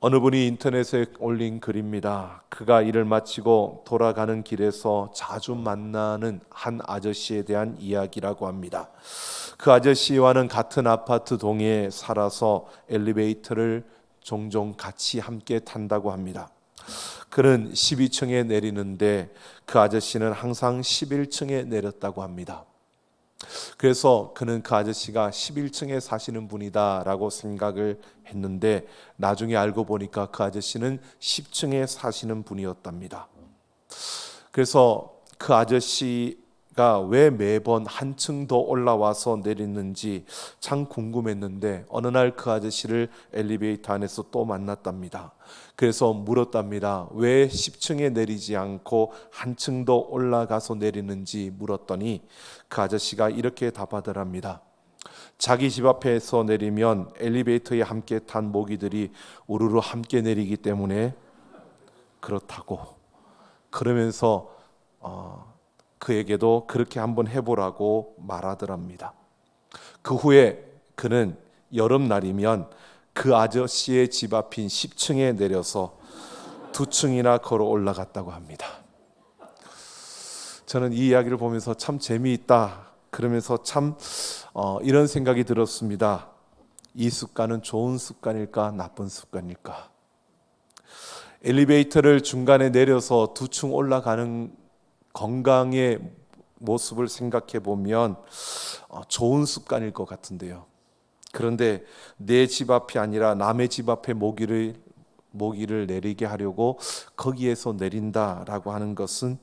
어느 분이 인터넷에 올린 글입니다. 그가 일을 마치고 돌아가는 길에서 자주 만나는 한 아저씨에 대한 이야기라고 합니다. 그 아저씨와는 같은 아파트 동에 살아서 엘리베이터를 종종 같이 함께 탄다고 합니다. 그는 12층에 내리는데 그 아저씨는 항상 11층에 내렸다고 합니다. 그래서 그는 그 아저씨가 11층에 사시는 분이다라고 생각을 했는데 나중에 알고 보니까 그 아저씨는 10층에 사시는 분이었답니다. 그래서 그 아저씨가 왜 매번 한 층 더 올라와서 내리는지 참 궁금했는데 어느 날 그 아저씨를 엘리베이터 안에서 또 만났답니다. 그래서 물었답니다. 왜 10층에 내리지 않고 한 층 더 올라가서 내리는지 물었더니 그 아저씨가 이렇게 답하더랍니다. 자기 집 앞에서 내리면 엘리베이터에 함께 탄 모기들이 우르르 함께 내리기 때문에 그렇다고. 그러면서 그에게도 그렇게 한번 해보라고 말하더랍니다. 그 후에 그는 여름날이면 그 아저씨의 집 앞인 10층에 내려서 2층이나 걸어 올라갔다고 합니다. 저는 이 이야기를 보면서 참 재미있다 그러면서 참 이런 생각이 들었습니다. 이 습관은 좋은 습관일까 나쁜 습관일까? 엘리베이터를 중간에 내려서 2층 올라가는 건강의 모습을 생각해 보면 좋은 습관일 것 같은데요. 그런데 내 집 앞이 아니라 남의 집 앞에 모기를 내리게 하려고 거기에서 내린다라고 하는 것은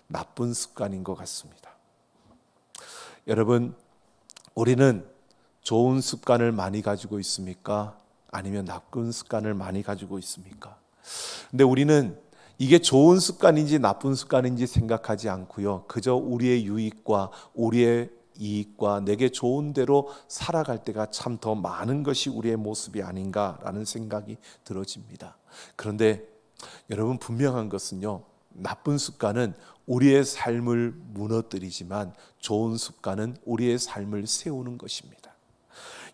나쁜 습관인 것 같습니다. 여러분, 우리는 좋은 습관을 많이 가지고 있습니까? 아니면 나쁜 습관을 많이 가지고 있습니까? 근데 우리는 이게 좋은 습관인지 나쁜 습관인지 생각하지 않고요. 그저 우리의 유익과 우리의 이익과 내게 좋은 대로 살아갈 때가 참 더 많은 것이 우리의 모습이 아닌가라는 생각이 들어집니다. 그런데 여러분, 분명한 것은요, 나쁜 습관은 우리의 삶을 무너뜨리지만 좋은 습관은 우리의 삶을 세우는 것입니다.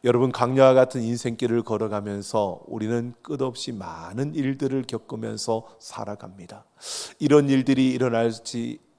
여러분, 강야와 같은 인생길을 걸어가면서 우리는 끝없이 많은 일들을 겪으면서 살아갑니다. 이런 일들이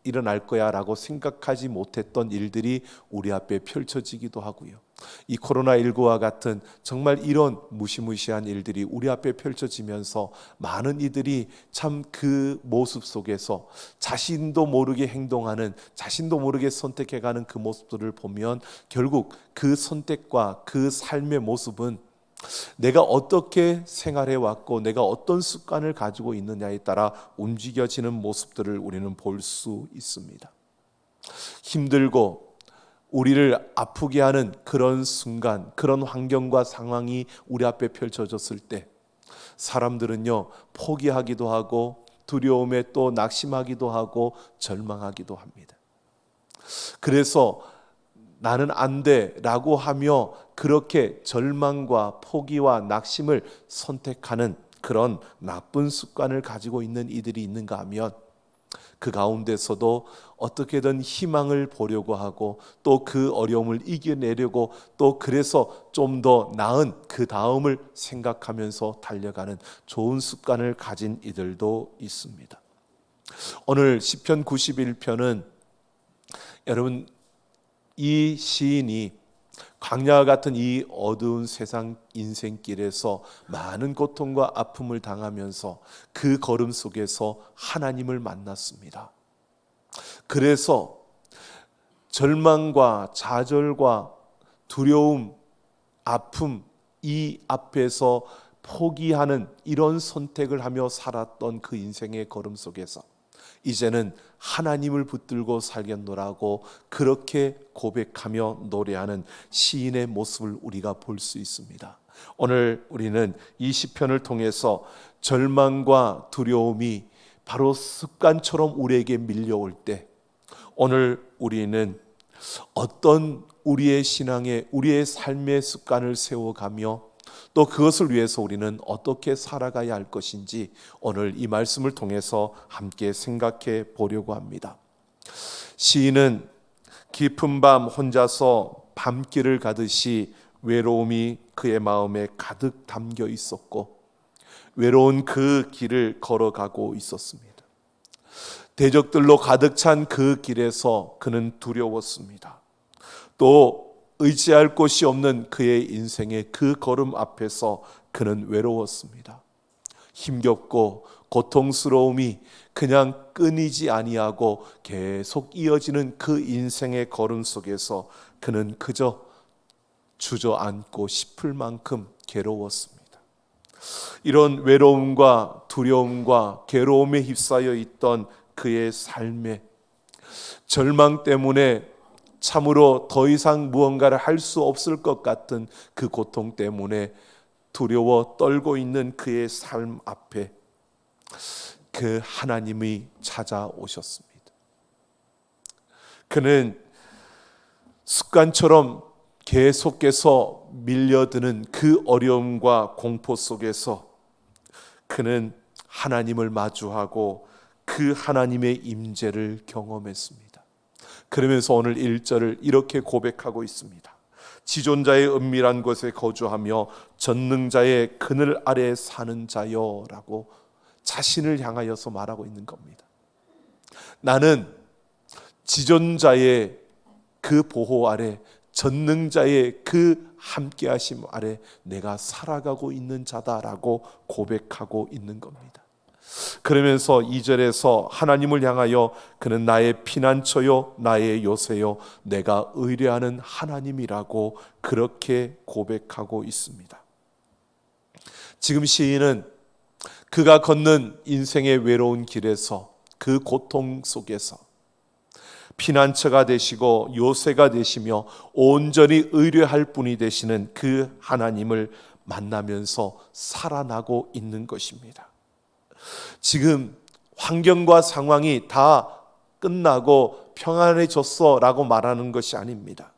일어날 거야 라고 생각하지 못했던 일들이 우리 앞에 펼쳐지기도 하고요. 이 코로나19와 같은 정말 이런 무시무시한 일들이 우리 앞에 펼쳐지면서 많은 이들이 참 그 모습 속에서 자신도 모르게 행동하는, 자신도 모르게 선택해가는 그 모습들을 보면 결국 그 선택과 그 삶의 모습은 내가 어떻게 생활해 왔고 내가 어떤 습관을 가지고 있느냐에 따라 움직여지는 모습들을 우리는 볼 수 있습니다. 힘들고 우리를 아프게 하는 그런 순간, 그런 환경과 상황이 우리 앞에 펼쳐졌을 때 사람들은요, 포기하기도 하고 두려움에 또 낙심하기도 하고 절망하기도 합니다. 그래서 나는 안 돼라고 하며 그렇게 절망과 포기와 낙심을 선택하는 그런 나쁜 습관을 가지고 있는 이들이 있는가 하면 그 가운데서도 어떻게든 희망을 보려고 하고 또 그 어려움을 이겨내려고 또 그래서 좀 더 나은 그 다음을 생각하면서 달려가는 좋은 습관을 가진 이들도 있습니다. 오늘 시편 91편은 여러분, 이 시인이 광야와 같은 이 어두운 세상 인생길에서 많은 고통과 아픔을 당하면서 그 걸음 속에서 하나님을 만났습니다. 그래서 절망과 좌절과 두려움, 아픔 이 앞에서 포기하는 이런 선택을 하며 살았던 그 인생의 걸음 속에서 이제는 하나님을 붙들고 살겠노라고 그렇게 고백하며 노래하는 시인의 모습을 우리가 볼 수 있습니다. 오늘 우리는 이 시편을 통해서 절망과 두려움이 바로 습관처럼 우리에게 밀려올 때 오늘 우리는 어떤 우리의 신앙의 우리의 삶의 습관을 세워가며 또 그것을 위해서 우리는 어떻게 살아가야 할 것인지 오늘 이 말씀을 통해서 함께 생각해 보려고 합니다. 시인은 깊은 밤 혼자서 밤길을 가듯이 외로움이 그의 마음에 가득 담겨 있었고 외로운 그 길을 걸어가고 있었습니다. 대적들로 가득 찬 그 길에서 그는 두려웠습니다. 또 의지할 곳이 없는 그의 인생의 그 걸음 앞에서 그는 외로웠습니다. 힘겹고 고통스러움이 그냥 끊이지 아니하고 계속 이어지는 그 인생의 걸음 속에서 그는 그저 주저앉고 싶을 만큼 괴로웠습니다. 이런 외로움과 두려움과 괴로움에 휩싸여 있던 그의 삶에 절망 때문에 참으로 더 이상 무언가를 할 수 없을 것 같은 그 고통 때문에 두려워 떨고 있는 그의 삶 앞에 그 하나님이 찾아오셨습니다. 그는 습관처럼 계속해서 밀려드는 그 어려움과 공포 속에서 그는 하나님을 마주하고 그 하나님의 임재를 경험했습니다. 그러면서 오늘 1절을 이렇게 고백하고 있습니다. 지존자의 은밀한 곳에 거주하며 전능자의 그늘 아래 사는 자여 라고 자신을 향하여서 말하고 있는 겁니다. 나는 지존자의 그 보호 아래, 전능자의 그 함께하심 아래 내가 살아가고 있는 자다라고 고백하고 있는 겁니다. 그러면서 2절에서 하나님을 향하여 그는 나의 피난처요 나의 요새요 내가 의뢰하는 하나님이라고 그렇게 고백하고 있습니다. 지금 시인은 그가 걷는 인생의 외로운 길에서 그 고통 속에서 피난처가 되시고 요새가 되시며 온전히 의뢰할 분이 되시는 그 하나님을 만나면서 살아나고 있는 것입니다. 지금 환경과 상황이 다 끝나고 평안해졌어 라고 말하는 것이 아닙니다.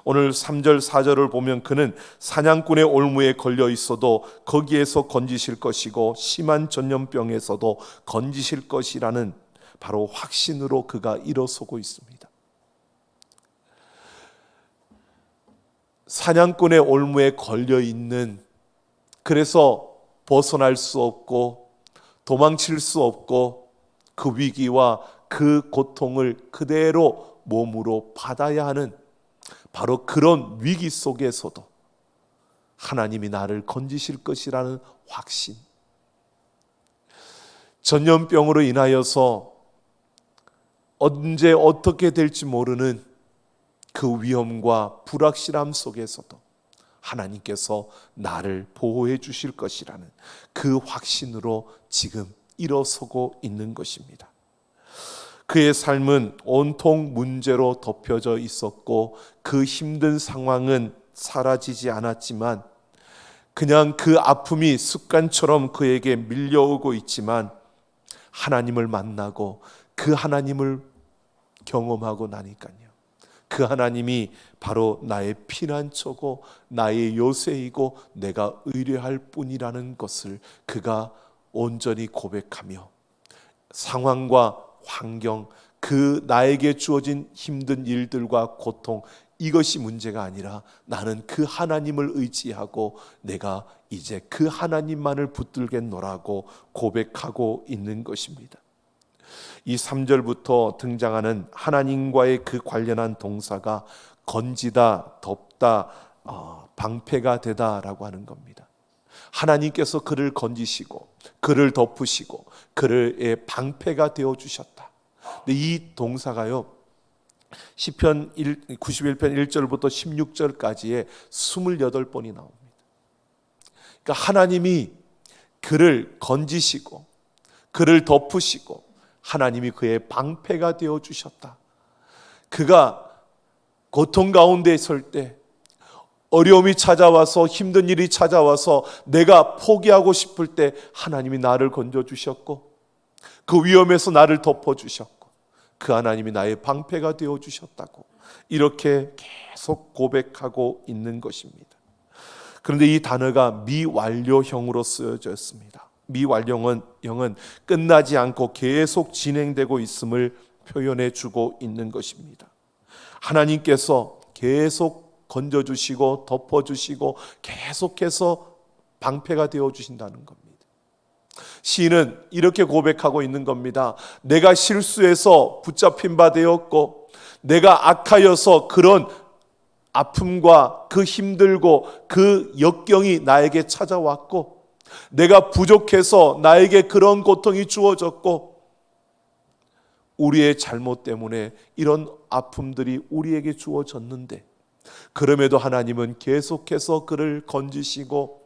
오늘 3절 4절을 보면 그는 사냥꾼의 올무에 걸려 있어도 거기에서 건지실 것이고 심한 전염병에서도 건지실 것이라는 바로 확신으로 그가 일어서고 있습니다. 사냥꾼의 올무에 걸려 있는, 그래서 벗어날 수 없고 도망칠 수 없고 그 위기와 그 고통을 그대로 몸으로 받아야 하는 바로 그런 위기 속에서도 하나님이 나를 건지실 것이라는 확신. 전염병으로 인하여서 언제 어떻게 될지 모르는 그 위험과 불확실함 속에서도 하나님께서 나를 보호해 주실 것이라는 그 확신으로 지금 일어서고 있는 것입니다. 그의 삶은 온통 문제로 덮여져 있었고 그 힘든 상황은 사라지지 않았지만 그냥 그 아픔이 습관처럼 그에게 밀려오고 있지만 하나님을 만나고 그 하나님을 경험하고 나니까요. 그 하나님이 바로 나의 피난처고 나의 요새이고 내가 의뢰할 뿐이라는 것을 그가 온전히 고백하며 상황과 환경, 그 나에게 주어진 힘든 일들과 고통, 이것이 문제가 아니라 나는 그 하나님을 의지하고 내가 이제 그 하나님만을 붙들겠노라고 고백하고 있는 것입니다. 이 3절부터 등장하는 하나님과의 그 관련한 동사가 건지다, 덮다, 방패가 되다라고 하는 겁니다. 하나님께서 그를 건지시고 그를 덮으시고 그의 방패가 되어 주셨다. 근데 이 동사가요, 시편 91편 1절부터 16절까지에 28번이 나옵니다. 그러니까 하나님이 그를 건지시고 그를 덮으시고 하나님이 그의 방패가 되어 주셨다. 그가 고통 가운데 설 때, 어려움이 찾아와서 힘든 일이 찾아와서 내가 포기하고 싶을 때 하나님이 나를 건져 주셨고 그 위험에서 나를 덮어 주셨고 그 하나님이 나의 방패가 되어 주셨다고 이렇게 계속 고백하고 있는 것입니다. 그런데 이 단어가 미완료형으로 쓰여져 있습니다. 미완료형은 끝나지 않고 계속 진행되고 있음을 표현해 주고 있는 것입니다. 하나님께서 계속 건져주시고 덮어주시고 계속해서 방패가 되어주신다는 겁니다. 시인은 이렇게 고백하고 있는 겁니다. 내가 실수해서 붙잡힌 바 되었고, 내가 악하여서 그런 아픔과 그 힘들고 그 역경이 나에게 찾아왔고, 내가 부족해서 나에게 그런 고통이 주어졌고, 우리의 잘못 때문에 이런 아픔들이 우리에게 주어졌는데, 그럼에도 하나님은 계속해서 그를 건지시고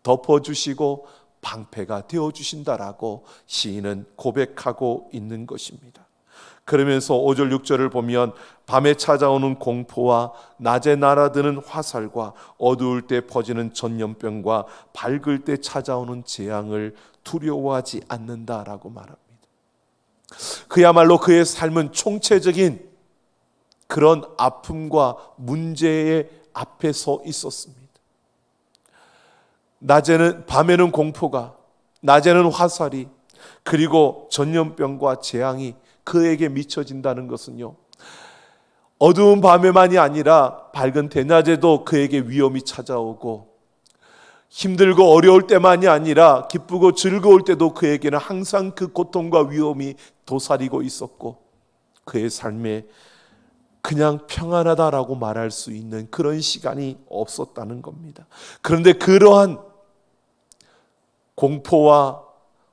덮어주시고 방패가 되어주신다라고 시인은 고백하고 있는 것입니다. 그러면서 5절 6절을 보면 밤에 찾아오는 공포와 낮에 날아드는 화살과 어두울 때 퍼지는 전염병과 밝을 때 찾아오는 재앙을 두려워하지 않는다라고 말합니다. 그야말로 그의 삶은 총체적인 그런 아픔과 문제의 앞에 서 있었습니다. 밤에는 공포가, 낮에는 화살이, 그리고 전염병과 재앙이 그에게 미쳐진다는 것은요, 어두운 밤에만이 아니라 밝은 대낮에도 그에게 위험이 찾아오고, 힘들고 어려울 때만이 아니라 기쁘고 즐거울 때도 그에게는 항상 그 고통과 위험이 도사리고 있었고, 그의 삶에 그냥 평안하다라고 말할 수 있는 그런 시간이 없었다는 겁니다. 그런데 그러한 공포와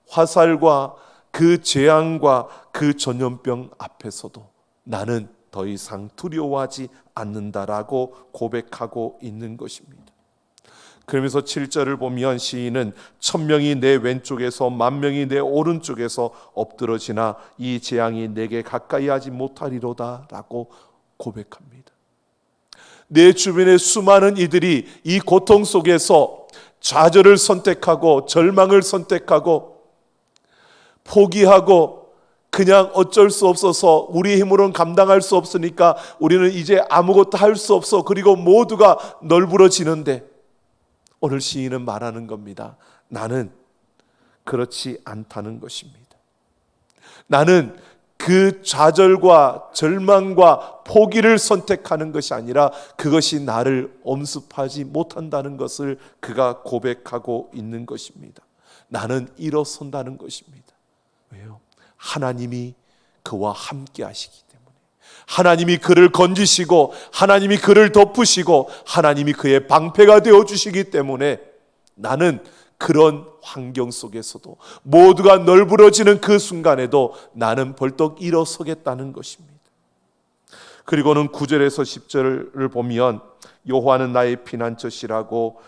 화살과 그 재앙과 그 전염병 앞에서도 나는 더 이상 두려워하지 않는다라고 고백하고 있는 것입니다. 그러면서 7절을 보면 시인은 1000명이 내 왼쪽에서 10,000명이 내 오른쪽에서 엎드러지나 이 재앙이 내게 가까이 하지 못하리로다 라고 고백합니다. 내 주변의 수많은 이들이 이 고통 속에서 좌절을 선택하고 절망을 선택하고 포기하고 그냥 어쩔 수 없어서 우리 힘으로는 감당할 수 없으니까 우리는 이제 아무것도 할 수 없어, 그리고 모두가 널브러지는데, 오늘 시인은 말하는 겁니다. 나는 그렇지 않다는 것입니다. 나는 그 좌절과 절망과 포기를 선택하는 것이 아니라 그것이 나를 엄습하지 못한다는 것을 그가 고백하고 있는 것입니다. 나는 일어선다는 것입니다. 왜요? 하나님이 그와 함께 하시기 때문에, 하나님이 그를 건지시고 하나님이 그를 덮으시고 하나님이 그의 방패가 되어주시기 때문에 나는 그런 환경 속에서도, 모두가 널브러지는 그 순간에도 나는 벌떡 일어서겠다는 것입니다. 그리고는 9절에서 10절을 보면 여호와는 나의 피난처시라고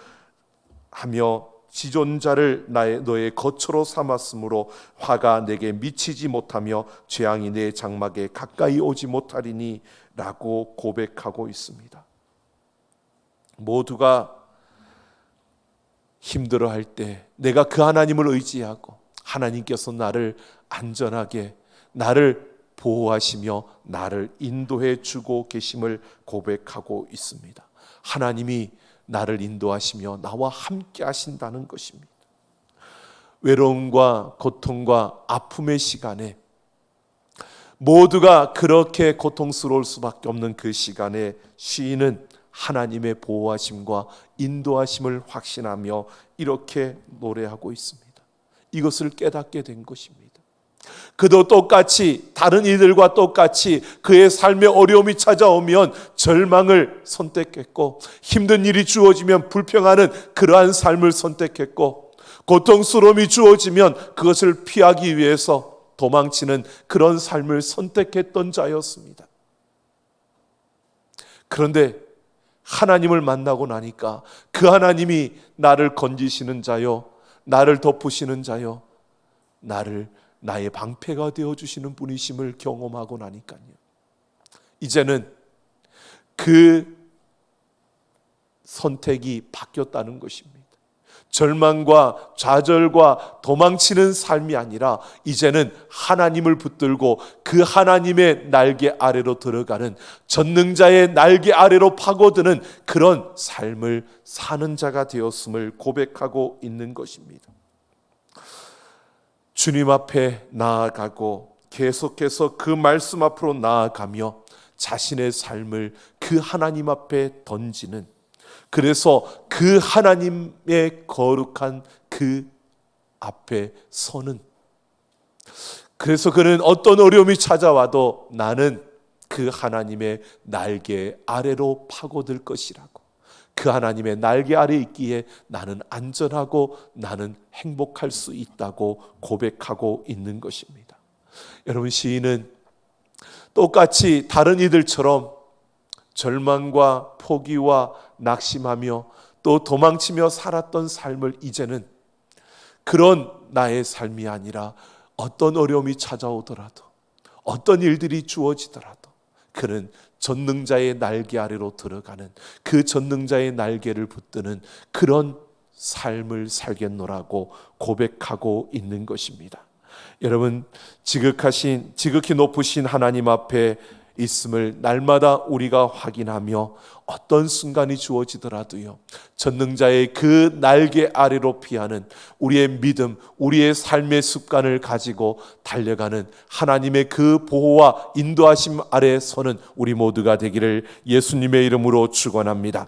하며 지존자를 너의 거처로 삼았으므로 화가 내게 미치지 못하며 재앙이 내 장막에 가까이 오지 못하리니 라고 고백하고 있습니다. 모두가 힘들어할 때 내가 그 하나님을 의지하고 하나님께서 나를 안전하게, 나를 보호하시며 나를 인도해 주고 계심을 고백하고 있습니다. 하나님이 나를 인도하시며 나와 함께 하신다는 것입니다. 외로움과 고통과 아픔의 시간에, 모두가 그렇게 고통스러울 수밖에 없는 그 시간에 시인은 하나님의 보호하심과 인도하심을 확신하며 이렇게 노래하고 있습니다. 이것을 깨닫게 된 것입니다. 그도 똑같이, 다른 이들과 똑같이 그의 삶에 어려움이 찾아오면 절망을 선택했고, 힘든 일이 주어지면 불평하는 그러한 삶을 선택했고, 고통스러움이 주어지면 그것을 피하기 위해서 도망치는 그런 삶을 선택했던 자였습니다. 그런데 하나님을 만나고 나니까 그 하나님이 나를 건지시는 자요, 나를 덮으시는 자요, 나의 방패가 되어주시는 분이심을 경험하고 나니까요, 이제는 그 선택이 바뀌었다는 것입니다. 절망과 좌절과 도망치는 삶이 아니라 이제는 하나님을 붙들고 그 하나님의 날개 아래로 들어가는, 전능자의 날개 아래로 파고드는 그런 삶을 사는 자가 되었음을 고백하고 있는 것입니다. 주님 앞에 나아가고 계속해서 그 말씀 앞으로 나아가며 자신의 삶을 그 하나님 앞에 던지는, 그래서 그 하나님의 거룩한 그 앞에 서는, 그래서 그는 어떤 어려움이 찾아와도 나는 그 하나님의 날개 아래로 파고들 것이라고, 그 하나님의 날개 아래 있기에 나는 안전하고 나는 행복할 수 있다고 고백하고 있는 것입니다. 여러분, 시인은 똑같이 다른 이들처럼 절망과 포기와 낙심하며 또 도망치며 살았던 삶을 이제는 그런 나의 삶이 아니라 어떤 어려움이 찾아오더라도, 어떤 일들이 주어지더라도 그는 전능자의 날개 아래로 들어가는, 그 전능자의 날개를 붙드는 그런 삶을 살겠노라고 고백하고 있는 것입니다. 여러분, 지극히 높으신 하나님 앞에 있음을 날마다 우리가 확인하며 어떤 순간이 주어지더라도요, 전능자의 그 날개 아래로 피하는 우리의 믿음, 우리의 삶의 습관을 가지고 달려가는 하나님의 그 보호와 인도하심 아래 서는 우리 모두가 되기를 예수님의 이름으로 축원합니다.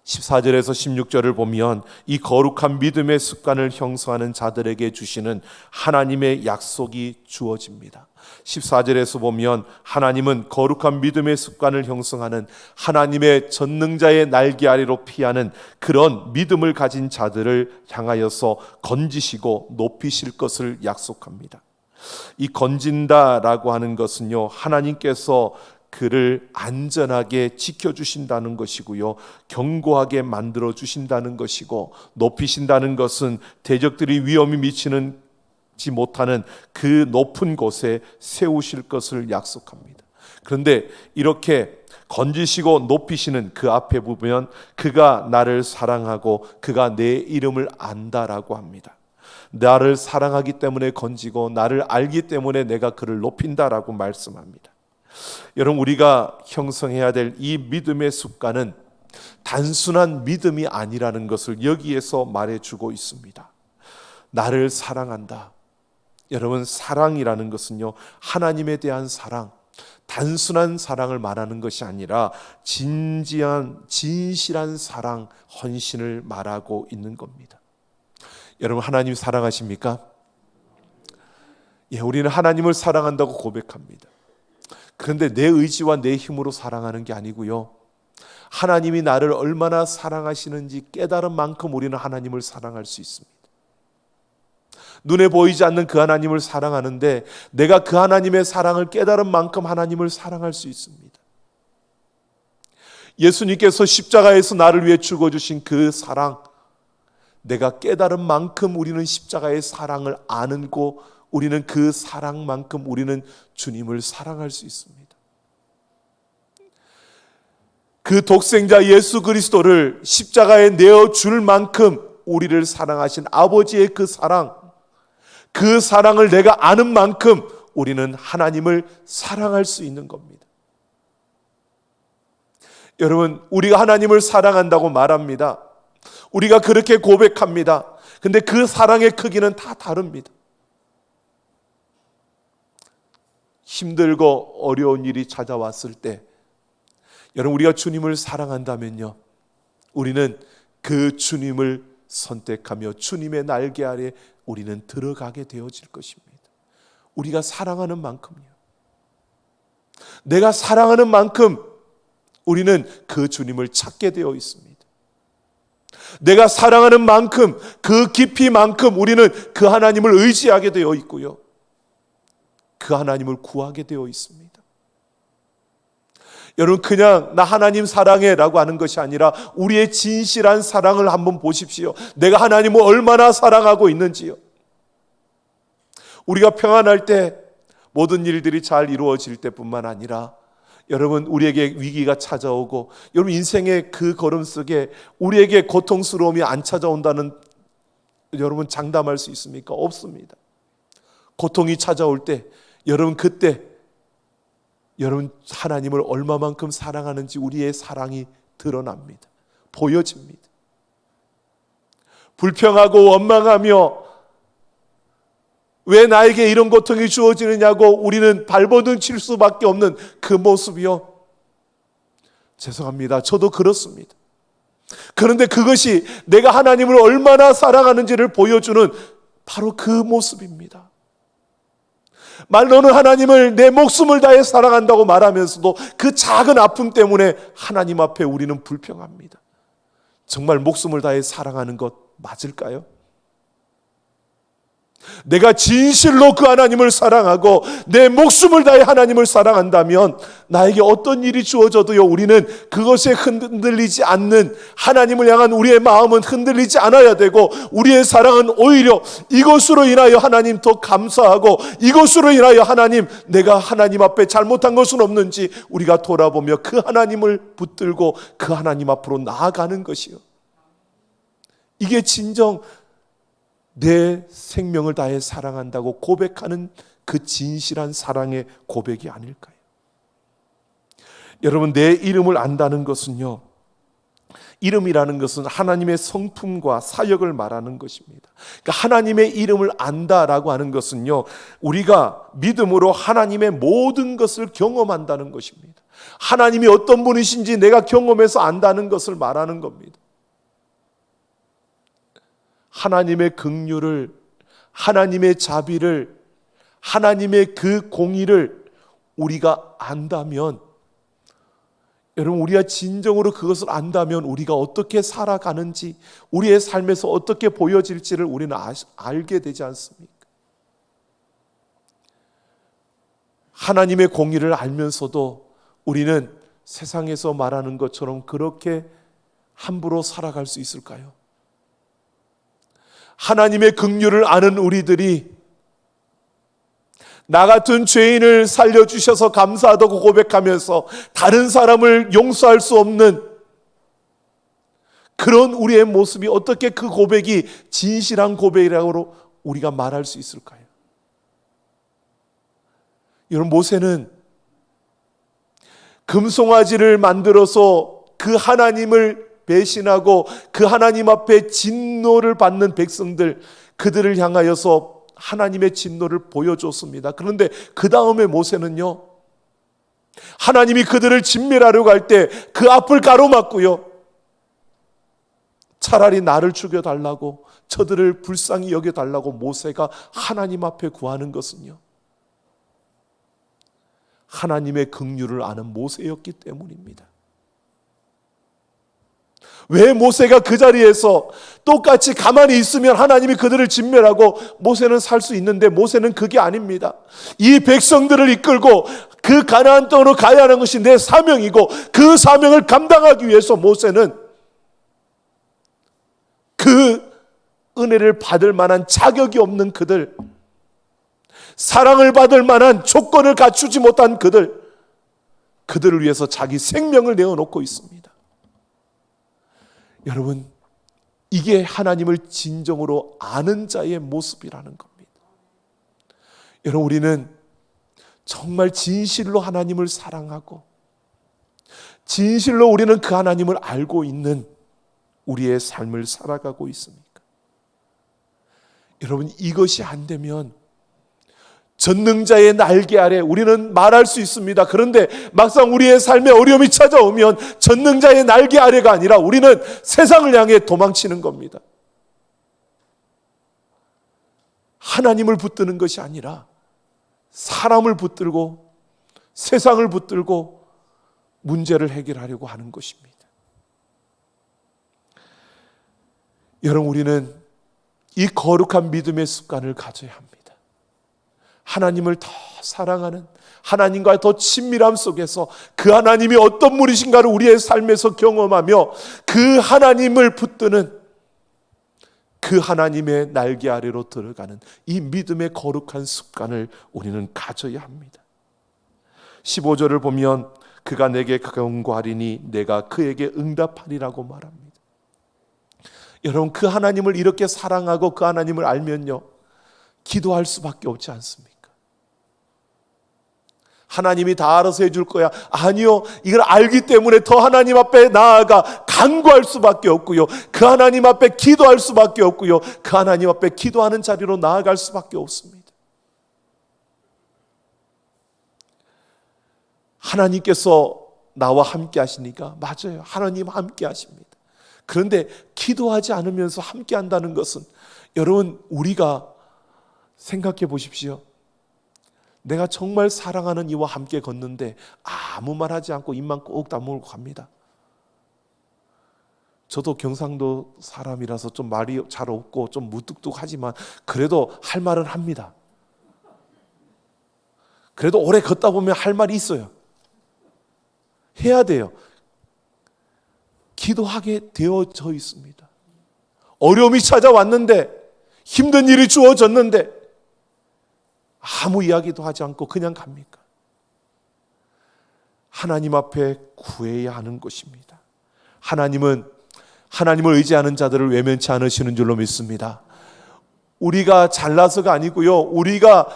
14절에서 16절을 보면 이 거룩한 믿음의 습관을 형성하는 자들에게 주시는 하나님의 약속이 주어집니다. 14절에서 보면 하나님은 거룩한 믿음의 습관을 형성하는 하나님의 전능자의 날개 아래로 피하는 그런 믿음을 가진 자들을 향하여서 건지시고 높이실 것을 약속합니다. 이 건진다라고 하는 것은요, 하나님께서 그를 안전하게 지켜주신다는 것이고요, 견고하게 만들어주신다는 것이고, 높이신다는 것은 대적들이 위험이 미치지 못하는 그 높은 곳에 세우실 것을 약속합니다. 그런데 이렇게 건지시고 높이시는 그 앞에 보면 그가 나를 사랑하고 그가 내 이름을 안다라고 합니다. 나를 사랑하기 때문에 건지고 나를 알기 때문에 내가 그를 높인다라고 말씀합니다. 여러분, 우리가 형성해야 될 이 믿음의 습관은 단순한 믿음이 아니라는 것을 여기에서 말해주고 있습니다. 나를 사랑한다. 여러분, 사랑이라는 것은요, 하나님에 대한 사랑, 단순한 사랑을 말하는 것이 아니라 진실한 사랑, 헌신을 말하고 있는 겁니다. 여러분, 하나님 사랑하십니까? 예, 우리는 하나님을 사랑한다고 고백합니다. 그런데 내 의지와 내 힘으로 사랑하는 게 아니고요, 하나님이 나를 얼마나 사랑하시는지 깨달은 만큼 우리는 하나님을 사랑할 수 있습니다. 눈에 보이지 않는 그 하나님을 사랑하는데 내가 그 하나님의 사랑을 깨달은 만큼 하나님을 사랑할 수 있습니다. 예수님께서 십자가에서 나를 위해 죽어주신 그 사랑, 내가 깨달은 만큼 우리는 십자가의 사랑을 아는고 우리는 그 사랑만큼 우리는 주님을 사랑할 수 있습니다. 그 독생자 예수 그리스도를 십자가에 내어줄 만큼 우리를 사랑하신 아버지의 그 사랑을 내가 아는 만큼 우리는 하나님을 사랑할 수 있는 겁니다. 여러분, 우리가 하나님을 사랑한다고 말합니다. 우리가 그렇게 고백합니다. 근데 그 사랑의 크기는 다 다릅니다. 힘들고 어려운 일이 찾아왔을 때, 여러분, 우리가 주님을 사랑한다면요, 우리는 그 주님을 선택하며 주님의 날개 아래 우리는 들어가게 되어질 것입니다. 우리가 사랑하는 만큼요, 내가 사랑하는 만큼 우리는 그 주님을 찾게 되어 있습니다. 내가 사랑하는 만큼, 그 깊이만큼 우리는 그 하나님을 의지하게 되어 있고요, 그 하나님을 구하게 되어 있습니다. 여러분, 그냥 나 하나님 사랑해 라고 하는 것이 아니라 우리의 진실한 사랑을 한번 보십시오. 내가 하나님을 얼마나 사랑하고 있는지요. 우리가 평안할 때, 모든 일들이 잘 이루어질 때뿐만 아니라 여러분, 우리에게 위기가 찾아오고, 여러분, 인생의 그 걸음 속에 우리에게 고통스러움이 안 찾아온다는 여러분 장담할 수 있습니까? 없습니다. 고통이 찾아올 때 여러분, 그때 여러분 하나님을 얼마만큼 사랑하는지 우리의 사랑이 드러납니다. 보여집니다. 불평하고 원망하며 왜 나에게 이런 고통이 주어지느냐고 우리는 발버둥 칠 수밖에 없는 그 모습이요. 죄송합니다. 저도 그렇습니다. 그런데 그것이 내가 하나님을 얼마나 사랑하는지를 보여주는 바로 그 모습입니다. 말로는 하나님을 내 목숨을 다해 사랑한다고 말하면서도 그 작은 아픔 때문에 하나님 앞에 우리는 불평합니다. 정말 목숨을 다해 사랑하는 것 맞을까요? 내가 진실로 그 하나님을 사랑하고 내 목숨을 다해 하나님을 사랑한다면 나에게 어떤 일이 주어져도요, 우리는 그것에 흔들리지 않는, 하나님을 향한 우리의 마음은 흔들리지 않아야 되고, 우리의 사랑은 오히려 이것으로 인하여 하나님 더 감사하고, 이것으로 인하여 하나님, 내가 하나님 앞에 잘못한 것은 없는지 우리가 돌아보며 그 하나님을 붙들고 그 하나님 앞으로 나아가는 것이요, 이게 진정 내 생명을 다해 사랑한다고 고백하는 그 진실한 사랑의 고백이 아닐까요? 여러분, 내 이름을 안다는 것은요, 이름이라는 것은 하나님의 성품과 사역을 말하는 것입니다. 그러니까 하나님의 이름을 안다라고 하는 것은요, 우리가 믿음으로 하나님의 모든 것을 경험한다는 것입니다. 하나님이 어떤 분이신지 내가 경험해서 안다는 것을 말하는 겁니다. 하나님의 긍휼을, 하나님의 자비를, 하나님의 그 공의를 우리가 안다면, 여러분, 우리가 진정으로 그것을 안다면 우리가 어떻게 살아가는지, 우리의 삶에서 어떻게 보여질지를 우리는 알게 되지 않습니까? 하나님의 공의를 알면서도 우리는 세상에서 말하는 것처럼 그렇게 함부로 살아갈 수 있을까요? 하나님의 긍휼을 아는 우리들이 나 같은 죄인을 살려주셔서 감사하다고 고백하면서 다른 사람을 용서할 수 없는 그런 우리의 모습이 어떻게 그 고백이 진실한 고백이라고 우리가 말할 수 있을까요? 여러분, 모세는 금송아지를 만들어서 그 하나님을 배신하고 그 하나님 앞에 진노를 받는 백성들, 그들을 향하여서 하나님의 진노를 보여줬습니다. 그런데 그 다음에 모세는요, 하나님이 그들을 진멸하려고 할 때 그 앞을 가로막고요, 차라리 나를 죽여달라고, 저들을 불쌍히 여겨달라고 모세가 하나님 앞에 구하는 것은요, 하나님의 긍휼을 아는 모세였기 때문입니다. 왜 모세가 그 자리에서 똑같이 가만히 있으면 하나님이 그들을 진멸하고 모세는 살 수 있는데, 모세는 그게 아닙니다. 이 백성들을 이끌고 그 가나안 땅으로 가야 하는 것이 내 사명이고, 그 사명을 감당하기 위해서 모세는 그 은혜를 받을 만한 자격이 없는 그들, 사랑을 받을 만한 조건을 갖추지 못한 그들을 위해서 자기 생명을 내어놓고 있습니다. 여러분, 이게 하나님을 진정으로 아는 자의 모습이라는 겁니다. 여러분, 우리는 정말 진실로 하나님을 사랑하고 진실로 우리는 그 하나님을 알고 있는 우리의 삶을 살아가고 있습니까? 여러분, 이것이 안 되면 전능자의 날개 아래 우리는 말할 수 있습니다. 그런데 막상 우리의 삶에 어려움이 찾아오면 전능자의 날개 아래가 아니라 우리는 세상을 향해 도망치는 겁니다. 하나님을 붙드는 것이 아니라 사람을 붙들고 세상을 붙들고 문제를 해결하려고 하는 것입니다. 여러분, 우리는 이 거룩한 믿음의 습관을 가져야 합니다. 하나님을 더 사랑하는, 하나님과의 더 친밀함 속에서 그 하나님이 어떤 분이신가를 우리의 삶에서 경험하며 그 하나님을 붙드는, 그 하나님의 날개 아래로 들어가는 이 믿음의 거룩한 습관을 우리는 가져야 합니다. 15절을 보면 그가 내게 경고하리니 내가 그에게 응답하리라고 말합니다. 여러분, 그 하나님을 이렇게 사랑하고 그 하나님을 알면요, 기도할 수밖에 없지 않습니까? 하나님이 다 알아서 해줄 거야. 아니요, 이걸 알기 때문에 더 하나님 앞에 나아가 간구할 수밖에 없고요, 그 하나님 앞에 기도할 수밖에 없고요, 그 하나님 앞에 기도하는 자리로 나아갈 수밖에 없습니다. 하나님께서 나와 함께 하시니까 맞아요. 하나님 함께 하십니다. 그런데 기도하지 않으면서 함께 한다는 것은 여러분 우리가 생각해 보십시오. 내가 정말 사랑하는 이와 함께 걷는데 아무 말 하지 않고 입만 꼭 다물고 갑니다. 저도 경상도 사람이라서 좀 말이 잘 없고 좀 무뚝뚝하지만 그래도 할 말은 합니다. 그래도 오래 걷다 보면 할 말이 있어요. 해야 돼요. 기도하게 되어져 있습니다. 어려움이 찾아왔는데, 힘든 일이 주어졌는데 아무 이야기도 하지 않고 그냥 갑니까? 하나님 앞에 구해야 하는 것입니다. 하나님을 의지하는 자들을 외면치 않으시는 줄로 믿습니다. 우리가 잘나서가 아니고요, 우리가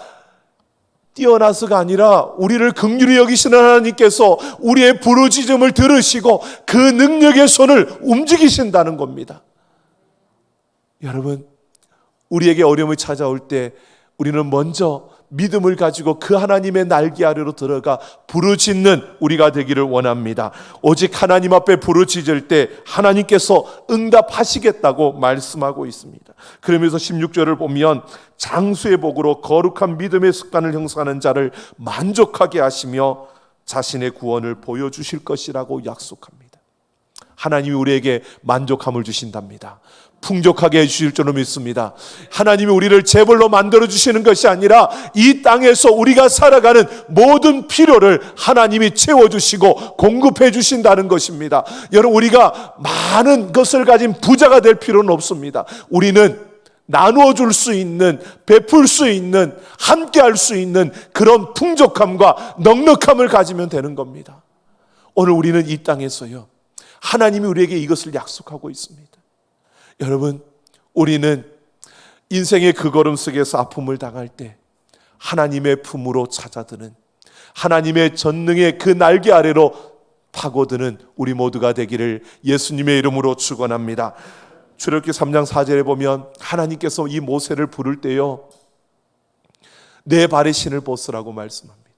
뛰어나서가 아니라 우리를 긍휼히 여기시는 하나님께서 우리의 부르짖음을 들으시고 그 능력의 손을 움직이신다는 겁니다. 여러분, 우리에게 어려움이 찾아올 때 우리는 먼저 믿음을 가지고 그 하나님의 날개 아래로 들어가 부르짖는 우리가 되기를 원합니다. 오직 하나님 앞에 부르짖을 때 하나님께서 응답하시겠다고 말씀하고 있습니다. 그러면서 16절을 보면 장수의 복으로 거룩한 믿음의 습관을 형성하는 자를 만족하게 하시며 자신의 구원을 보여주실 것이라고 약속합니다. 하나님이 우리에게 만족함을 주신답니다. 풍족하게 해주실 줄로 믿습니다. 하나님이 우리를 재벌로 만들어주시는 것이 아니라 이 땅에서 우리가 살아가는 모든 필요를 하나님이 채워주시고 공급해 주신다는 것입니다. 여러분, 우리가 많은 것을 가진 부자가 될 필요는 없습니다. 우리는 나누어 줄 수 있는, 베풀 수 있는, 함께 할 수 있는 그런 풍족함과 넉넉함을 가지면 되는 겁니다. 오늘 우리는 이 땅에서요, 하나님이 우리에게 이것을 약속하고 있습니다. 여러분, 우리는 인생의 그 걸음 속에서 아픔을 당할 때 하나님의 품으로 찾아드는, 하나님의 전능의 그 날개 아래로 파고드는 우리 모두가 되기를 예수님의 이름으로 축원합니다. 출애굽기 3장 4절에 보면 하나님께서 이 모세를 부를 때요, 내 발에 신을 벗으라고 말씀합니다.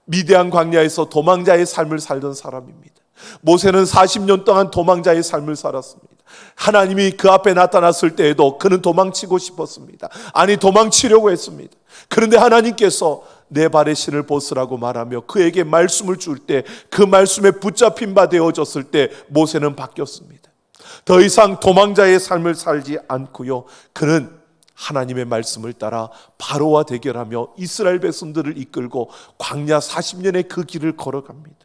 미디안 광야에서 도망자의 삶을 살던 사람입니다. 모세는 40년 동안 도망자의 삶을 살았습니다. 하나님이 그 앞에 나타났을 때에도 그는 도망치고 싶었습니다. 아니, 도망치려고 했습니다. 그런데 하나님께서 내 발에 신을 벗으라고 말하며 그에게 말씀을 줄 때, 그 말씀에 붙잡힌 바 되어졌을 때 모세는 바뀌었습니다. 더 이상 도망자의 삶을 살지 않고요, 그는 하나님의 말씀을 따라 바로와 대결하며 이스라엘 백성들을 이끌고 광야 40년의 그 길을 걸어갑니다.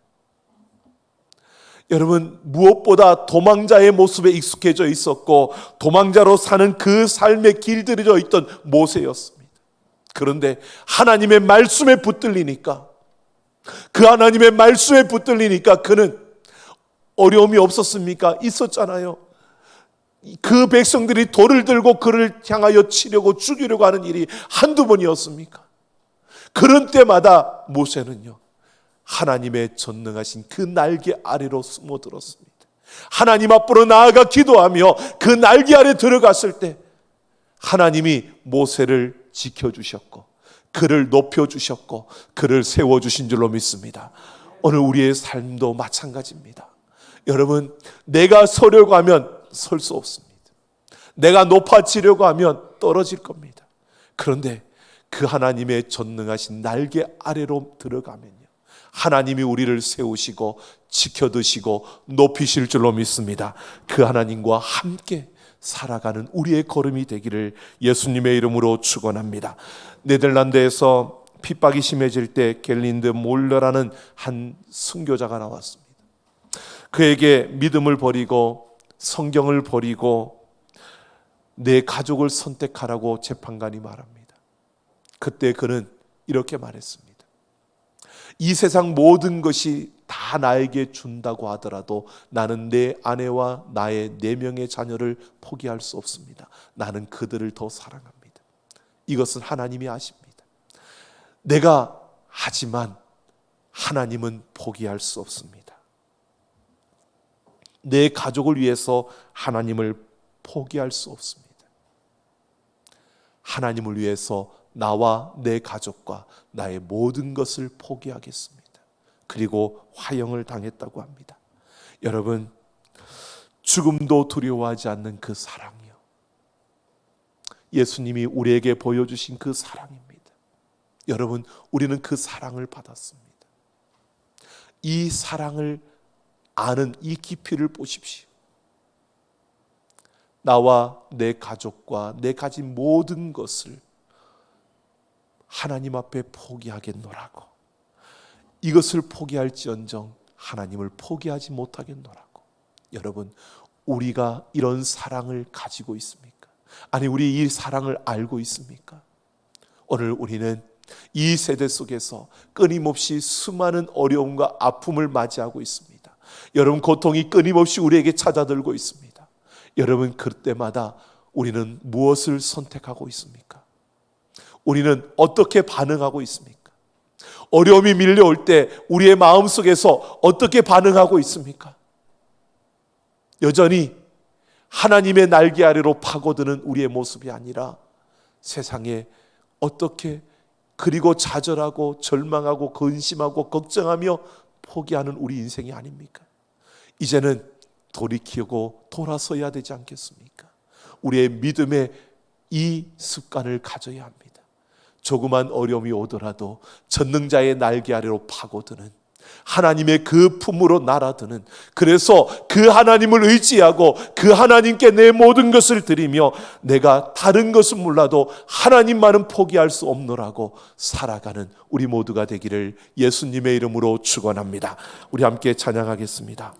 여러분, 무엇보다 도망자의 모습에 익숙해져 있었고 도망자로 사는 그 삶에 길들여져 있던 모세였습니다. 그런데 하나님의 말씀에 붙들리니까, 그 하나님의 말씀에 붙들리니까 그는 어려움이 없었습니까? 있었잖아요. 그 백성들이 돌을 들고 그를 향하여 치려고 죽이려고 하는 일이 한두 번이었습니까? 그런 때마다 모세는요, 하나님의 전능하신 그 날개 아래로 숨어들었습니다. 하나님 앞으로 나아가 기도하며 그 날개 아래 들어갔을 때 하나님이 모세를 지켜주셨고 그를 높여주셨고 그를 세워주신 줄로 믿습니다. 오늘 우리의 삶도 마찬가지입니다. 여러분, 내가 서려고 하면 설 수 없습니다. 내가 높아지려고 하면 떨어질 겁니다. 그런데 그 하나님의 전능하신 날개 아래로 들어가면요, 하나님이 우리를 세우시고 지켜드시고 높이실 줄로 믿습니다. 그 하나님과 함께 살아가는 우리의 걸음이 되기를 예수님의 이름으로 축원합니다. 네덜란드에서 핍박이 심해질 때 겔린드 몰러라는 한 순교자가 나왔습니다. 그에게 믿음을 버리고 성경을 버리고 내 가족을 선택하라고 재판관이 말합니다. 그때 그는 이렇게 말했습니다. 이 세상 모든 것이 다 나에게 준다고 하더라도 나는 내 아내와 나의 4명의 자녀를 포기할 수 없습니다. 나는 그들을 더 사랑합니다. 이것은 하나님이 아십니다. 내가 하지만 하나님은 포기할 수 없습니다. 내 가족을 위해서 하나님을 포기할 수 없습니다. 하나님을 위해서 나와 내 가족과 나의 모든 것을 포기하겠습니다. 그리고 화형을 당했다고 합니다. 여러분, 죽음도 두려워하지 않는 그 사랑이요, 예수님이 우리에게 보여주신 그 사랑입니다. 여러분, 우리는 그 사랑을 받았습니다. 이 사랑을 아는 이 깊이를 보십시오. 나와 내 가족과 내 가진 모든 것을 하나님 앞에 포기하겠노라고, 이것을 포기할지언정 하나님을 포기하지 못하겠노라고. 여러분, 우리가 이런 사랑을 가지고 있습니까? 아니, 우리 이 사랑을 알고 있습니까? 오늘 우리는 이 세대 속에서 끊임없이 수많은 어려움과 아픔을 맞이하고 있습니다. 여러분, 고통이 끊임없이 우리에게 찾아들고 있습니다. 여러분, 그때마다 우리는 무엇을 선택하고 있습니까? 우리는 어떻게 반응하고 있습니까? 어려움이 밀려올 때 우리의 마음속에서 어떻게 반응하고 있습니까? 여전히 하나님의 날개 아래로 파고드는 우리의 모습이 아니라 세상에 어떻게 그리고 좌절하고 절망하고 근심하고 걱정하며 포기하는 우리 인생이 아닙니까? 이제는 돌이키고 돌아서야 되지 않겠습니까? 우리의 믿음의 이 습관을 가져야 합니다. 조그만 어려움이 오더라도 전능자의 날개 아래로 파고드는, 하나님의 그 품으로 날아드는, 그래서 그 하나님을 의지하고 그 하나님께 내 모든 것을 드리며 내가 다른 것은 몰라도 하나님만은 포기할 수 없노라고 살아가는 우리 모두가 되기를 예수님의 이름으로 축원합니다. 우리 함께 찬양하겠습니다.